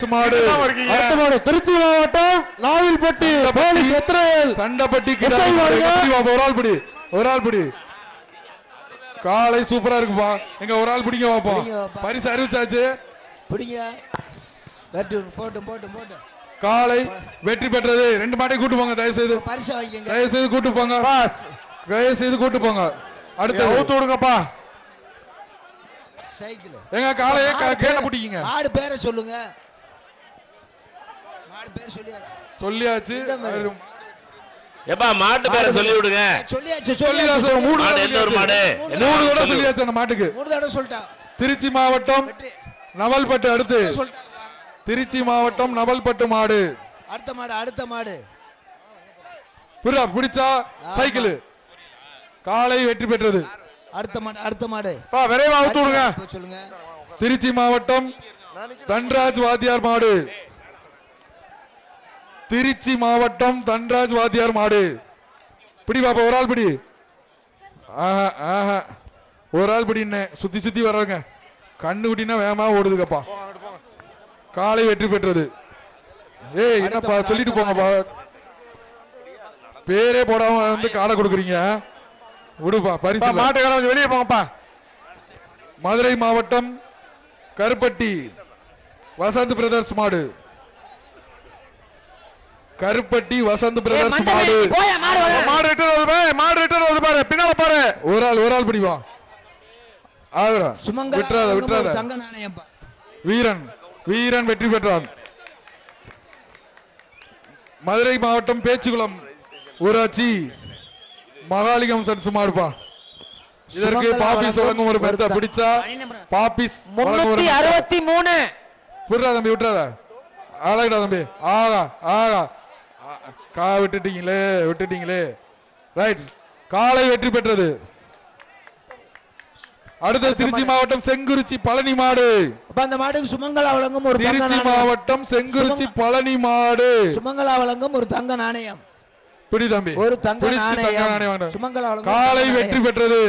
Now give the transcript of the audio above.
திருச்சி மாவட்டம் நாவில்பட்டி சண்டப்பட்டி ஒரு ஆள் பிடி காலை சூப்பரா இருக்குப்பா. எங்க ஒரு ஆள் பிடிங்க பாப்போம். பரிசு அறிவிச்சாச்சு. காலை வெற்றி பெற்றது. ரெண்டு மாட்டை கூட்டு போங்க தயவு செய்து. தயவு செய்து கூட்டு போங்க. தயவு செய்து கூட்டு போங்க. அடுத்து ஊத்து விடுங்கப்பா. எங்க காலையே கேட்ட பிடிக்குங்க. மாடு பேரை சொல்லுங்க. சொல்லியாச்சு. எப்பா மாட்டு பேரை சொல்லி விடுங்க. சொல்லியாச்சு. மூணு தடவை சொல்லியாச்சு அந்த மாட்டுக்கு. திருச்சி மாவட்டம் நவல்பட்டு. அடுத்து திருச்சி மாவட்டம் நவல்பட்டு மாடு. அடுத்த மாடு பிடிச்சா சைக்கிள். காலை வெற்றி பெற்றது. அடுத்த மாடு விரைவா அவுத்து விடுங்க. திருச்சி மாவட்டம் தன்ராஜ் வாத்தியார் மாடு. திருச்சி மாவட்டம் தன்ராஜ் வாத்தியார் மாடு. பிடி பாப்பா. ஒரு ஆள் பிடி. ஒரு ஆள் பிடின்னு சுத்தி சுத்தி வர்றாங்க. கண்ணு குட்டினா வேகமா ஓடுதுக்கப்பா. காலை வெற்றி பெற்றது. ஏய் என்னப்பா சொல்லிட்டு போங்கப்பா. பேரே போடாம வந்து காடை கொடுக்குறீங்க. விடுப்பா பரிசு. மாட்டுக்கார கொஞ்சம் வெளியே போங்கப்பா. மதுரை மாவட்டம் கருப்பட்டி வசந்த் பிரதர்ஸ் மாடு. கருப்பட்டி வசந்த் பிரதர்ஸ் மாடு. மாடு பாரு. பின்னால பாரு. ஒரு ஆள் பிடிவா. விட்டுறாத. வீரன் வெற்றி பெற்றான். மதுரை மாவட்டம் பேச்சுக்குளம் ஊராட்சி மகாலிங்கம் சன்ஸ் மாடுப்பா. இதற்கு பாபிஸ் வழங்கும் ஒரு பெருத்த. பிடிச்சா பாபிஸ் 363. புரியா தம்பி. விட்டுறாத. ஆளாடா தம்பி. ஆகா விட்டுட்டீங்களே. ரைட். காலை வெற்றி பெற்றது. அடுத்த திருச்சி மாவட்டம் செங்குறிச்சி பழனி மாடு. அந்த மாட்டுக்கு சுமங்கலா வழங்கும் ஒரு திருச்சி மாவட்டம் செங்குறிச்சி பழனி மாடு. சுமங்கலா வழங்கும் ஒரு தங்க நாணயம். பிடி தம்பி. ஒரு தங்க நாணயம். காலை வெற்றி பெற்றது.